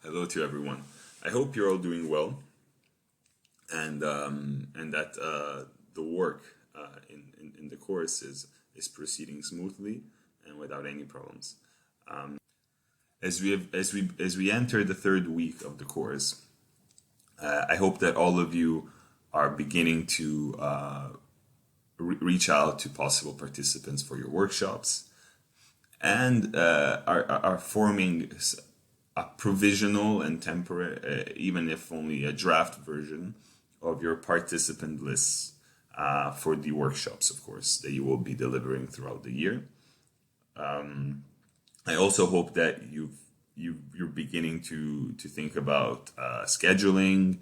Hello to everyone. I hope you're all doing well, and that the work in the course is proceeding smoothly and without any problems. As we enter the third week of the course, I hope that all of you are beginning to reach out to possible participants for your workshops and are forming a provisional and temporary, even if only a draft version of your participant lists for the workshops, of course, that you will be delivering throughout the year. I also hope that you're beginning to think about scheduling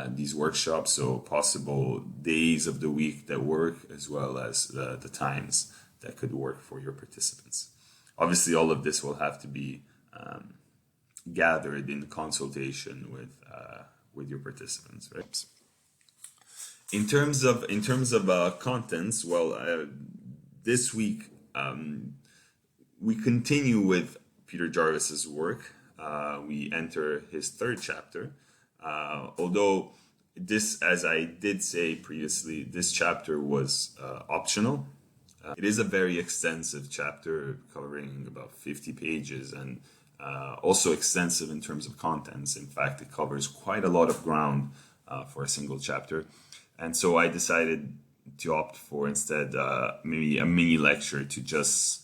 these workshops, so possible days of the week that work, as well as the times that could work for your participants. Obviously, all of this will have to be gathered in consultation with your participants, right? In terms of contents, well, this week we continue with Peter Jarvis's work. We enter his third chapter. Although this, as I did say previously, this chapter was optional. It is a very extensive chapter covering about 50 pages and also extensive in terms of contents. In fact, it covers quite a lot of ground for a single chapter. And so I decided to opt for instead maybe a mini lecture to just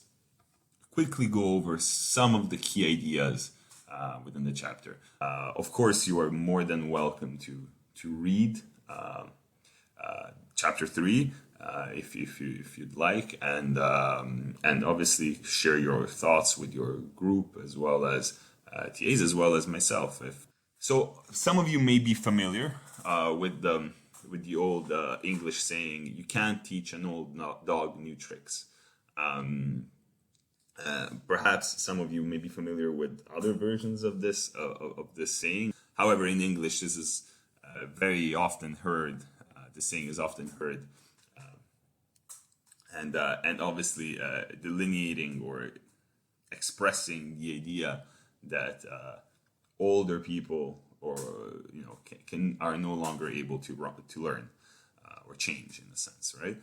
quickly go over some of the key ideas within the chapter. Of course, you are more than welcome to read chapter 3 if you'd like, and obviously share your thoughts with your group as well as TAs as well as myself. So, some of you may be familiar with the old English saying, "You can't teach an old dog new tricks." Perhaps some of you may be familiar with other versions of this saying. However, in English, this is very often heard. The saying is often heard, and obviously delineating or expressing the idea that older people are no longer able to learn or change, in a sense, right?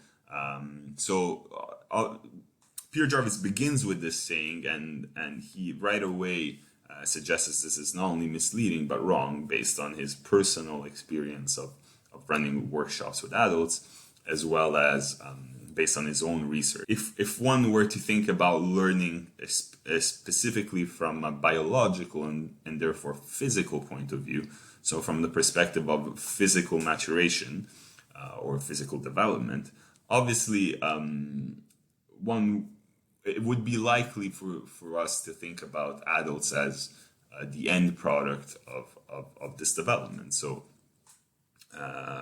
Peter Jarvis begins with this saying, and he right away suggests this is not only misleading but wrong based on his personal experience of running workshops with adults, as well as based on his own research. If one were to think about learning specifically from a biological and therefore physical point of view, so from the perspective of physical maturation or physical development, obviously it would be likely for us to think about adults as the end product of this development. So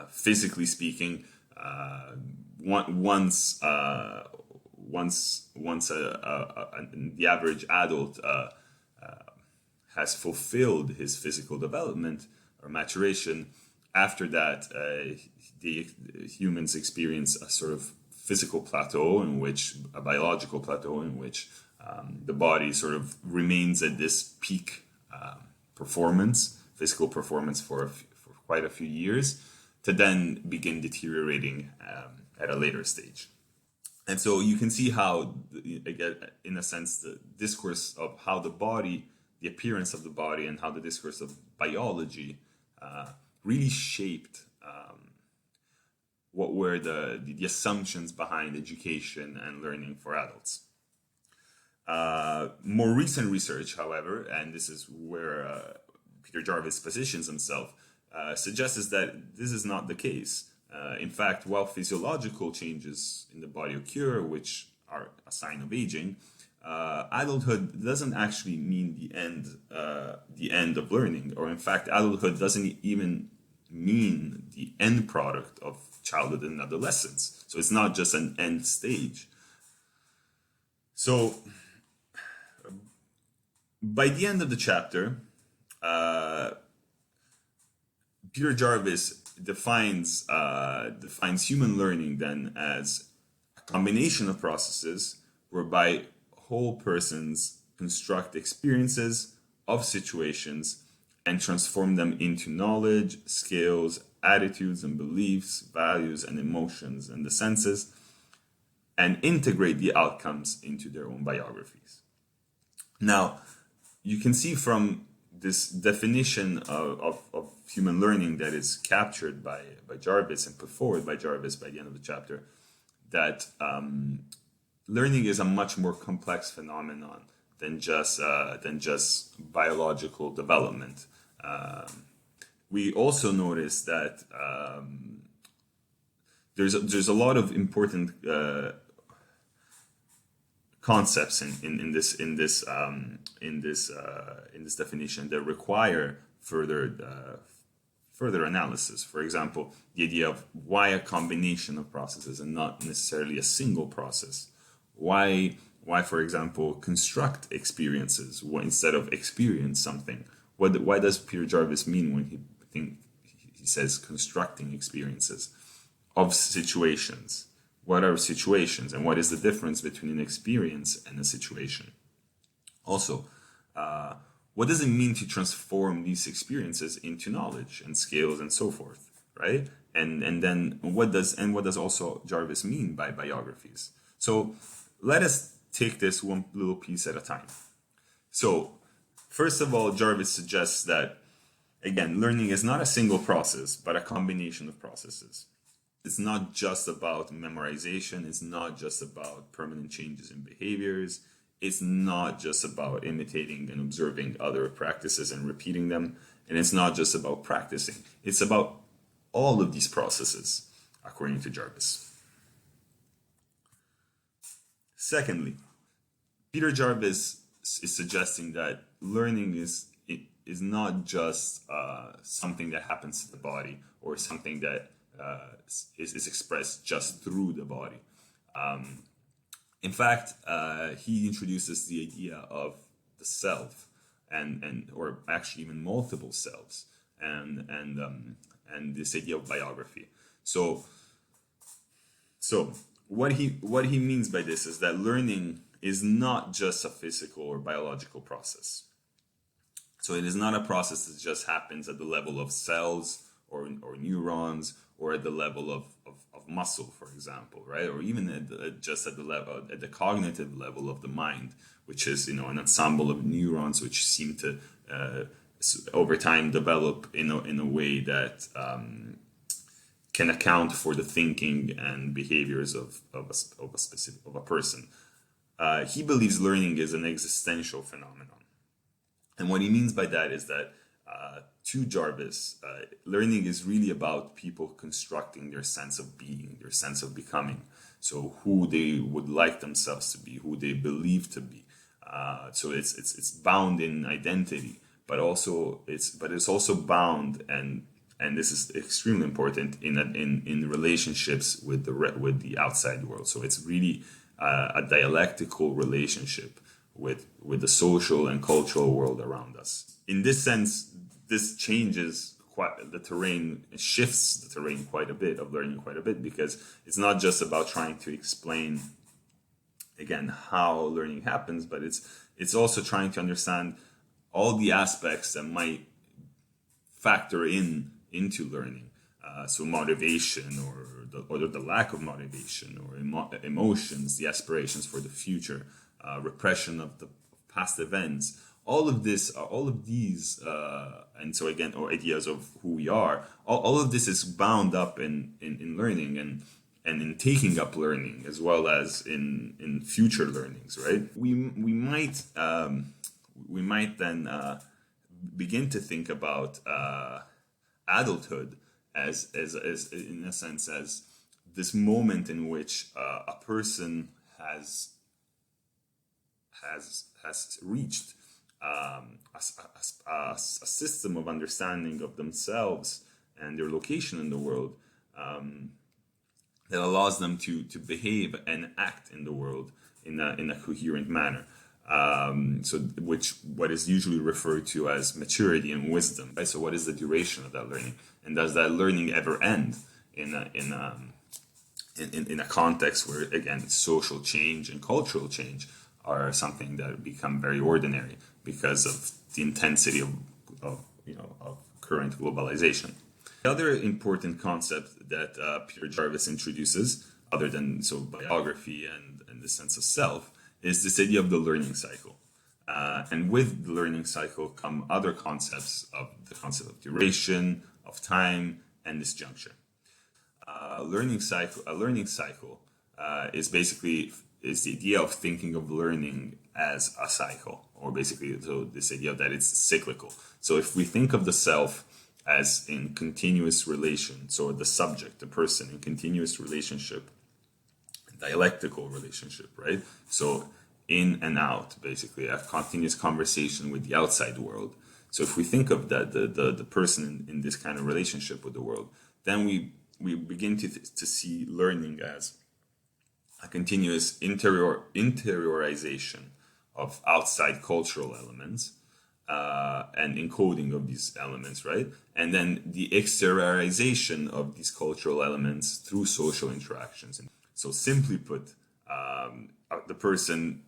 physically speaking, once the average adult has fulfilled his physical development or maturation, after that the humans experience a sort of physical plateau, a biological plateau in which the body sort of remains at this peak physical performance for quite a few years, to then begin deteriorating at a later stage. And so you can see how, again, in a sense, the discourse of how the body, the appearance of the body, and how the discourse of biology really shaped what were the assumptions behind education and learning for adults. More recent research, however, and this is where Peter Jarvis positions himself, suggests that this is not the case. In fact, while physiological changes in the body occur, which are a sign of aging, adulthood doesn't actually mean the end of learning, or in fact, adulthood doesn't even mean the end product of childhood and adolescence. So it's not just an end stage. So by the end of the chapter, Peter Jarvis defines human learning then as a combination of processes whereby whole persons construct experiences of situations and transform them into knowledge, skills, attitudes and beliefs, values and emotions and the senses, and integrate the outcomes into their own biographies. Now, you can see from this definition of human learning that is captured by Jarvis and put forward by Jarvis by the end of the chapter, that learning is a much more complex phenomenon than just biological development. We also notice that there's a lot of important concepts in this definition that require further analysis. For example, the idea of why a combination of processes and not necessarily a single process. Why, for example, construct experiences instead of experience something? Why does Peter Jarvis mean when he says constructing experiences of situations? What are situations, and what is the difference between an experience and a situation? Also, what does it mean to transform these experiences into knowledge and skills and so forth, right? And then what does also Jarvis mean by biographies? So let us take this one little piece at a time. So first of all, Jarvis suggests that, again, learning is not a single process, but a combination of processes. It's not just about memorization. It's not just about permanent changes in behaviors. It's not just about imitating and observing other practices and repeating them. And it's not just about practicing. It's about all of these processes, according to Jarvis. Secondly, Peter Jarvis is suggesting that learning is not just something that happens to the body or something that is expressed just through the body. In fact, he introduces the idea of the self, or actually even multiple selves, and this idea of biography. So what he means by this is that learning is not just a physical or biological process. So it is not a process that just happens at the level of cells or neurons, or at the level of muscle, for example, right? Or even at the cognitive level of the mind, which is, an ensemble of neurons which seem to over time develop in a way that can account for the thinking and behaviors of a person. He believes learning is an existential phenomenon, and what he means by that is that, to Jarvis, learning is really about people constructing their sense of being, their sense of becoming. So who they would like themselves to be, who they believe to be. So it's bound in identity, but it's also bound, and this is extremely important in relationships with the outside world. So it's really a dialectical relationship with the social and cultural world around us. In this sense, this changes shifts the terrain quite a bit of learning quite a bit, because it's not just about trying to explain, again, how learning happens, but it's also trying to understand all the aspects that might factor into learning. So motivation, or the lack of motivation, or emotions, the aspirations for the future, repression of the past events. All of these, and so again, or ideas of who we are, all of this is bound up in learning and in taking up learning, as well as in future learnings, right? We might then begin to think about adulthood as in a sense as this moment in which a person has reached a system of understanding of themselves and their location in the world, that allows them to behave and act in the world in a coherent manner. What is usually referred to as maturity and wisdom. Right? So what is the duration of that learning, and does that learning ever end in a context where, again, social change and cultural change are something that become very ordinary because of the intensity of current globalization. The other important concept that Peter Jarvis introduces, other than biography and the sense of self, is this idea of the learning cycle. And with the learning cycle come other concepts of the concept of duration, of time, and disjuncture. A learning cycle is the idea of thinking of learning as a cycle, or basically this idea that it's cyclical. So if we think of the self as in continuous relation, so the subject, the person, in continuous relationship, dialectical relationship, right? So in and out, basically a continuous conversation with the outside world. So if we think of that, the person in this kind of relationship with the world, then we begin to see learning as a continuous interiorization of outside cultural elements and encoding of these elements, right? And then the exteriorization of these cultural elements through social interactions. And so simply put, the person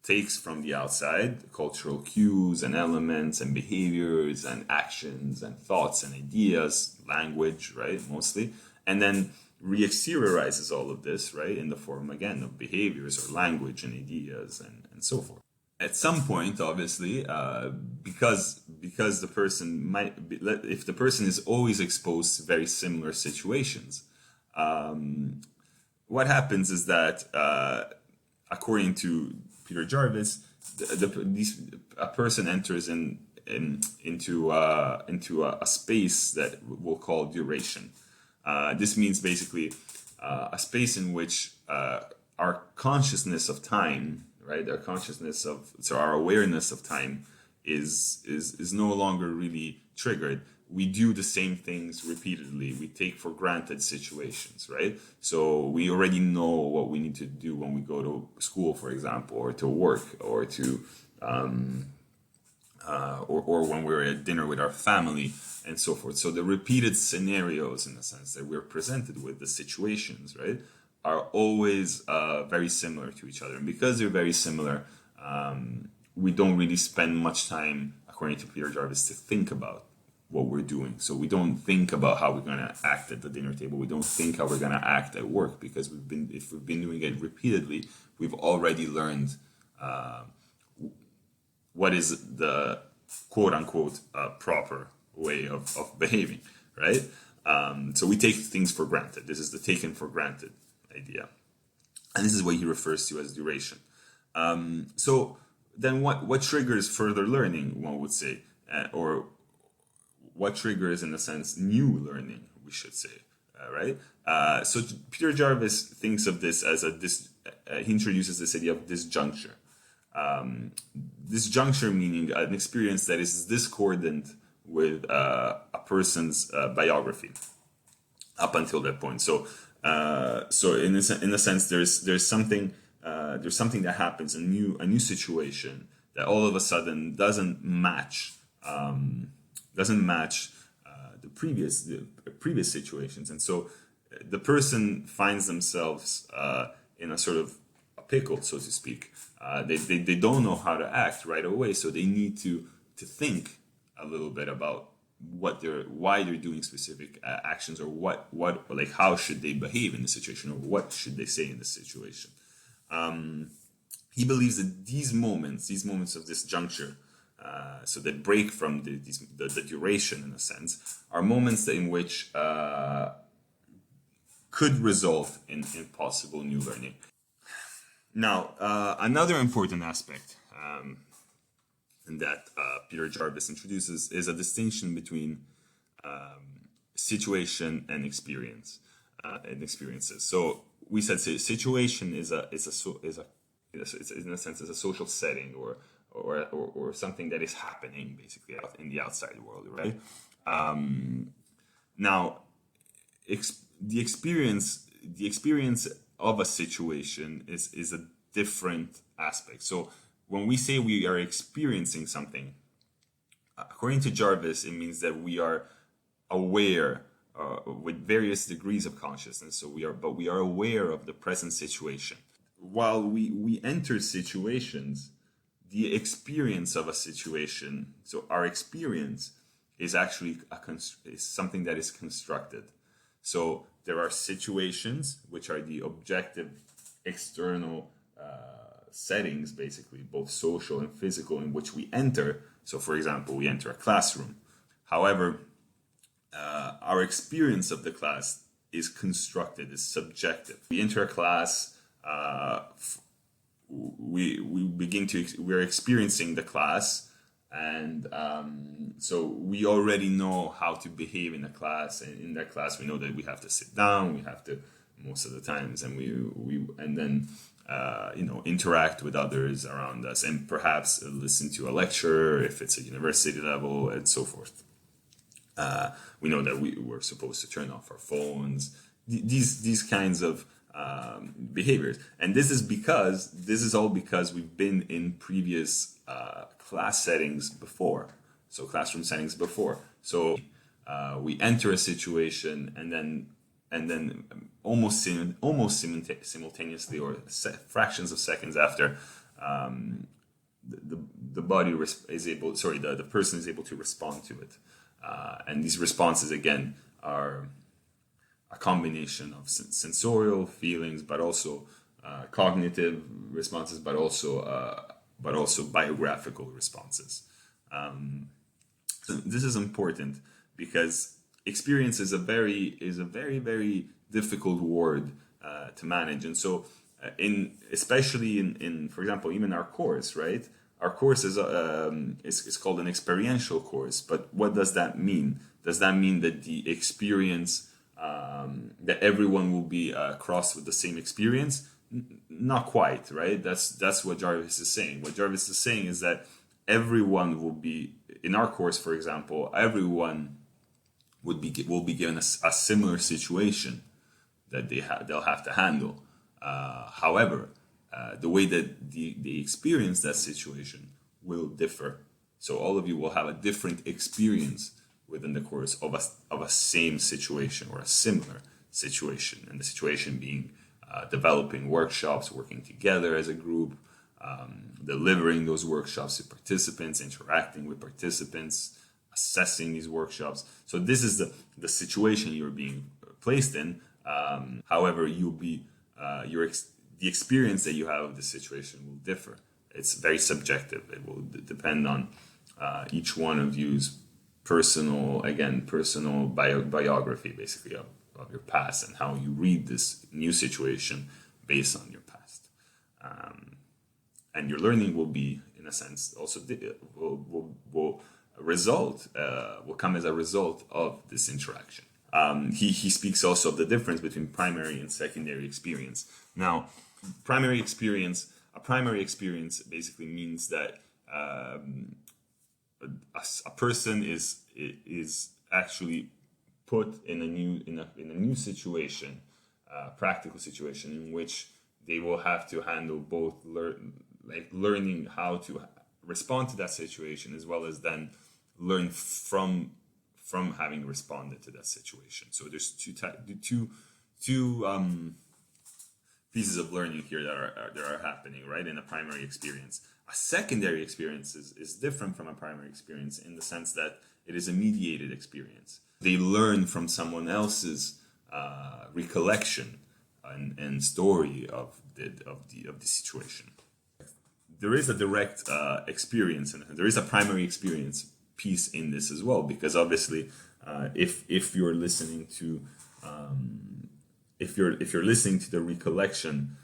takes from the outside cultural cues and elements and behaviors and actions and thoughts and ideas, language, right, mostly, and then re-exteriorizes all of this, right, in the form, again, of behaviors or language and ideas and so forth. At some point, obviously, because the person might be, if the person is always exposed to very similar situations, what happens is that, according to Peter Jarvis, a person enters into a space that we'll call duration. This means basically a space in which our consciousness of time, right, our awareness of time is no longer really triggered. We do the same things repeatedly. We take for granted situations, right? So we already know what we need to do when we go to school, for example, or to work, or to or when we're at dinner with our family, and so forth. So the repeated scenarios, in a sense, that we're presented with, the situations, right, are always very similar to each other. And because they're very similar, we don't really spend much time, according to Peter Jarvis, to think about what we're doing. So we don't think about how we're going to act at the dinner table. We don't think how we're going to act at work, because if we've been doing it repeatedly, we've already learned what is the quote unquote proper way of behaving, right? So we take things for granted. This is the taken for granted idea. And this is what he refers to as duration. So then what triggers further learning, one would say, or what triggers, in a sense, new learning, we should say, right? So Peter Jarvis thinks of this as he introduces this idea of disjuncture. Disjuncture meaning an experience that is discordant with a person's biography up until that point. So in a sense, there's something that happens, a new situation that all of a sudden doesn't match the previous situations, and so the person finds themselves in a sort of a pickle, so to speak. They don't know how to act right away, so they need to think a little bit about why they're doing specific actions, or how should they behave in the situation, or what should they say in the situation. He believes that these moments of disjuncture, so that break from the duration, in a sense, are moments in which could result in possible new learning. Now, another important aspect that Peter Jarvis introduces is a distinction between situation and experience and experiences. So we said situation is in a sense is a social setting or something that is happening basically out in the outside world, right? Now, the experience of a situation is a different aspect. So when we say we are experiencing something, according to Jarvis, it means that we are aware with various degrees of consciousness. So we are aware of the present situation. While we enter situations, the experience of a situation, so our experience, is actually is something that is constructed. So there are situations which are the objective external settings, basically both social and physical, in which we enter. So for example, we enter a classroom. However, our experience of the class is constructed, is subjective. We enter a class, we're experiencing the class, and so we already know how to behave in a class. And in that class, we know that we have to sit down, we have to, most of the times, and then interact with others around us, and perhaps listen to a lecture if it's a university level, and so forth. We know that we're supposed to turn off our phones. These kinds of behaviors, and this is all because we've been in previous class settings before, so classroom settings before. So we enter a situation, and then almost simultaneously, or fractions of seconds after, the body is able. The person is able to respond to it, and these responses again are a combination of sensorial feelings, but also cognitive responses, but also biographical responses. So this is important because experience is a very very difficult word to manage, and so especially in for example, even our course, right? Our course is called an experiential course, but what does that mean? Does that mean that the experience that everyone will be crossed with the same experience? Not quite, right? That's what Jarvis is saying. What Jarvis is saying is that everyone will be, in our course, for example, everyone will be given a similar situation that they'll have to handle. However, the way that they experience that situation will differ. So all of you will have a different experience within the course of a same situation or a similar situation, and the situation being developing workshops, working together as a group, delivering those workshops to participants, interacting with participants, assessing these workshops. So this is the situation you're being placed in. However, the experience that you have of the situation will differ. It's very subjective. It will depend on each one of you's personal biography, basically, of your past, and how you read this new situation based on your past. And your learning will be, in a sense, also will come as a result of this interaction. He speaks also of the difference between primary and secondary experience. Now, a primary experience basically means that a person is actually put in a new situation, practical situation, in which they will have to handle both learning how to respond to that situation, as well as then learn from having responded to that situation. So there's two pieces of learning here that are happening, right, in a primary experience. A secondary experience is different from a primary experience in the sense that it is a mediated experience. They learn from someone else's recollection and story of the situation. There is a direct experience, and there is a primary experience piece in this as well, because obviously, if you're listening to if you're listening to the recollection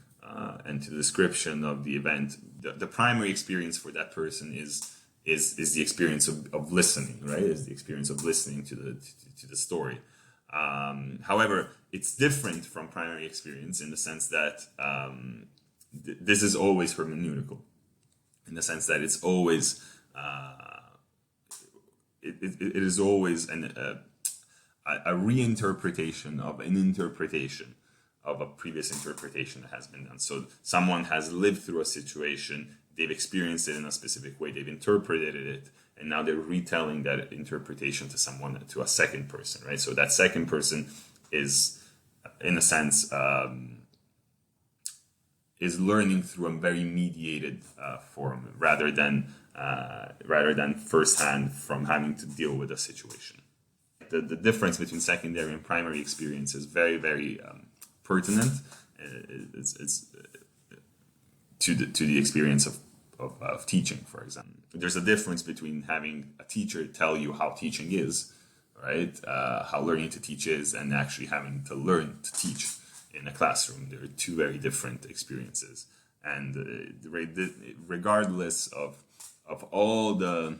and to the description of the event, the primary experience for that person is the experience of listening, right? Is the experience of listening to the story. However, it's different from primary experience in the sense that this is always hermeneutical, in the sense that it's always it is always a reinterpretation of an interpretation of a previous interpretation that has been done. So someone has lived through a situation, they've experienced it in a specific way, they've interpreted it, and now they're retelling that interpretation to a second person, right? So that second person is, in a sense, is learning through a very mediated form, rather than rather than firsthand from having to deal with a situation. The difference between secondary and primary experience is very, very pertinent. It's to the experience of teaching, for example. There's a difference between having a teacher tell you how teaching is, right? How learning to teach is, and actually having to learn to teach in a classroom. There are two very different experiences. And regardless of all the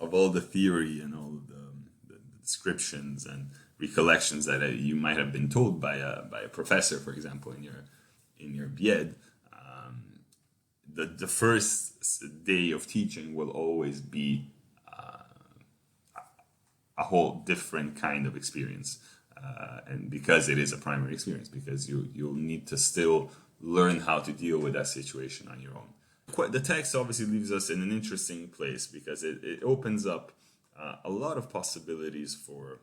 of all the theory and all the descriptions and recollections that you might have been told by a professor, for example, in your BEd, the first day of teaching will always be a whole different kind of experience, and because it is a primary experience, because you'll need to still learn how to deal with that situation on your own. The text obviously leaves us in an interesting place because it opens up a lot of possibilities for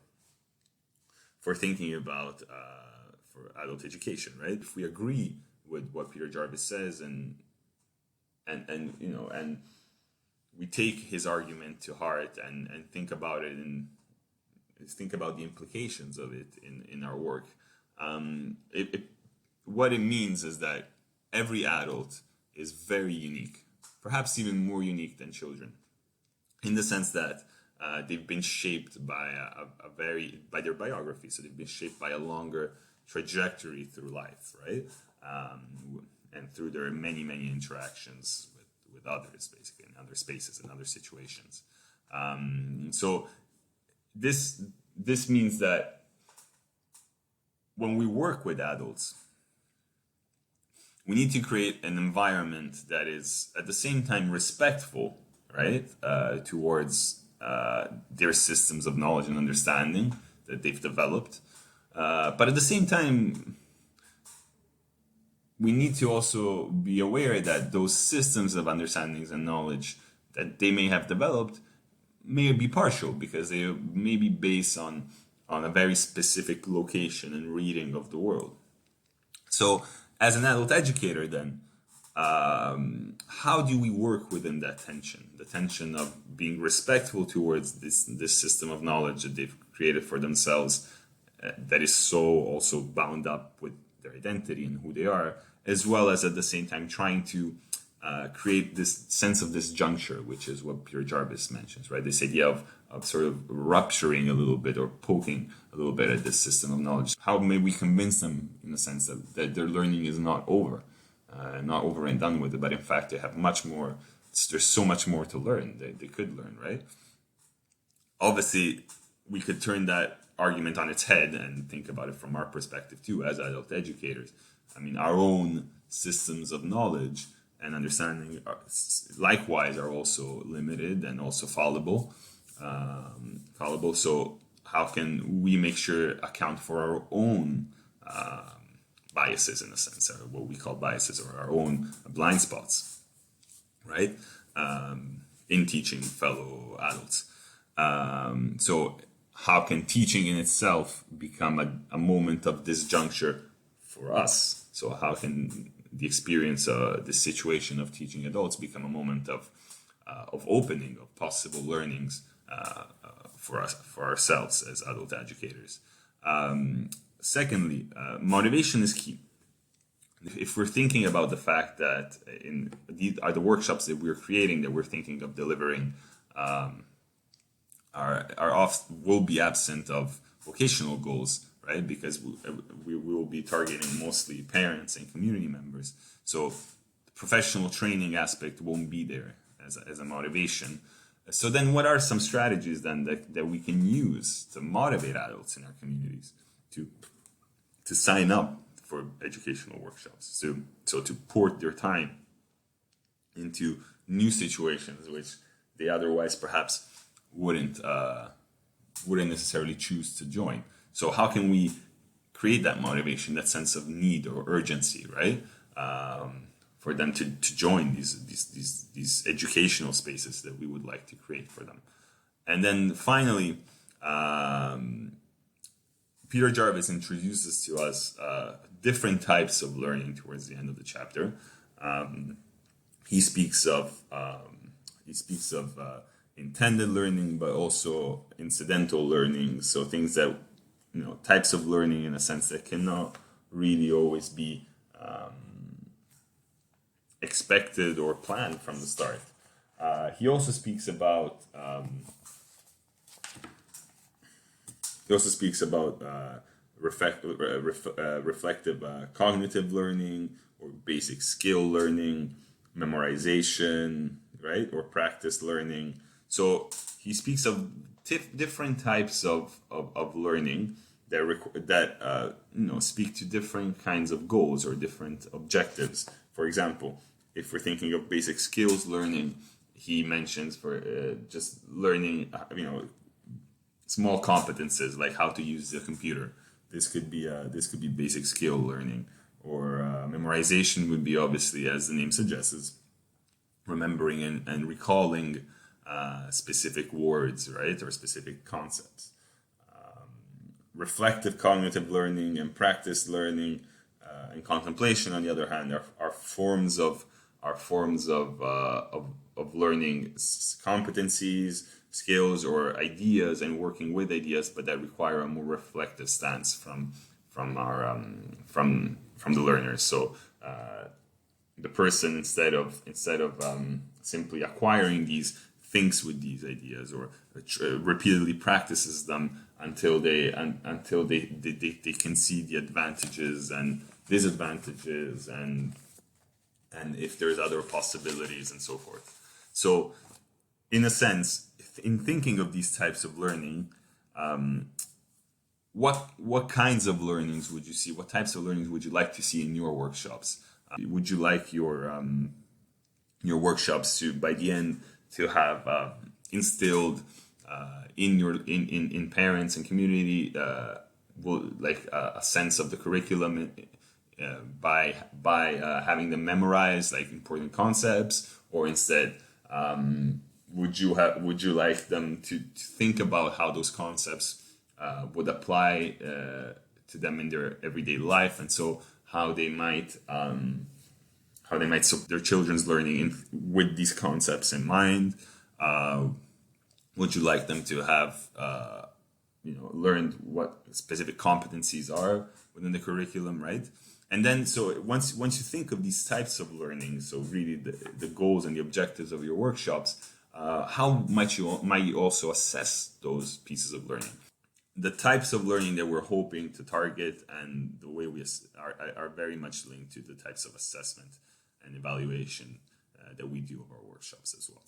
thinking about for adult education, right? If we agree with what Peter Jarvis says and we take his argument to heart and think about it and think about the implications of it in our work, what it means is that every adult is very unique, perhaps even more unique than children, in the sense that they've been shaped by by their biography. So they've been shaped by a longer trajectory through life, right? And through their many, many interactions with others, basically, in other spaces, in other situations. So this means that when we work with adults, we need to create an environment that is at the same time respectful, right, towards their systems of knowledge and understanding that they've developed. But at the same time, we need to also be aware that those systems of understandings and knowledge that they may have developed may be partial, because they may be based on a very specific location and reading of the world. So as an adult educator, then, how do we work within that tension? The tension of being respectful towards this system of knowledge that they've created for themselves, that is so also bound up with their identity and who they are, as well as at the same time trying to create this sense of disjuncture, which is what Peter Jarvis mentions, right? This idea of sort of rupturing a little bit or poking a little bit at this system of knowledge. How may we convince them, in the sense that their learning is not over and done with it, but in fact they have much more, there's so much more to learn they could learn, right? Obviously, we could turn that argument on its head and think about it from our perspective too, as adult educators. I mean, our own systems of knowledge and understanding likewise are also limited and also fallible. So how can we make sure account for our own biases, in a sense, or what we call biases, or our own blind spots, right? In teaching fellow adults. So how can teaching in itself become a moment of disjuncture for us? So how can the experience, the situation of teaching adults become a moment of opening, of possible learnings for us, for ourselves as adult educators? Secondly, motivation is key. If we're thinking about the fact that in these are the workshops that we're creating, that we're thinking of delivering, will be absent of vocational goals, right? Because we will be targeting mostly parents and community members. So the professional training aspect won't be there as a motivation. So then what are some strategies then that we can use to motivate adults in our communities to sign up for educational workshops, so to port their time into new situations which they otherwise perhaps wouldn't necessarily choose to join? So how can we create that motivation, that sense of need or urgency, right? For them to join these educational spaces that we would like to create for them. And then finally, Peter Jarvis introduces to us different types of learning towards the end of the chapter. He speaks of intended learning, but also incidental learning. So things that, types of learning in a sense that cannot really always be expected or planned from the start. He also speaks about reflective cognitive learning, or basic skill learning, memorization, right, or practice learning. So he speaks of different types of learning that speak to different kinds of goals or different objectives. For example, if we're thinking of basic skills learning, he mentions for just learning, small competences like how to use the computer. This could be basic skill learning, or memorization would be, obviously, as the name suggests, is remembering and recalling specific words, right, or specific concepts. Reflective cognitive learning and practice learning and contemplation, on the other hand, are forms of learning competencies, skills, or ideas, and working with ideas, but that require a more reflective stance from the learners. So the person, instead of simply acquiring these, thinks with these ideas, or repeatedly practices them until they can see the advantages and disadvantages, and if there's other possibilities, and so forth. So, in a sense, in thinking of these types of learning, what kinds of learnings would you see? What types of learnings would you like to see in your workshops? Would you like your workshops to, by the end, to have instilled in parents and community, a sense of the curriculum by having them memorize like important concepts, or instead, would you like them to think about how those concepts would apply to them in their everyday life, and so how they might support their children's learning with these concepts in mind? Would you like them to have learned what specific competencies are within the curriculum, right? And then, so once you think of these types of learning, so really the goals and the objectives of your workshops, how might you also assess those pieces of learning? The types of learning that we're hoping to target and the way we are very much linked to the types of assessment and evaluation that we do of our workshops as well.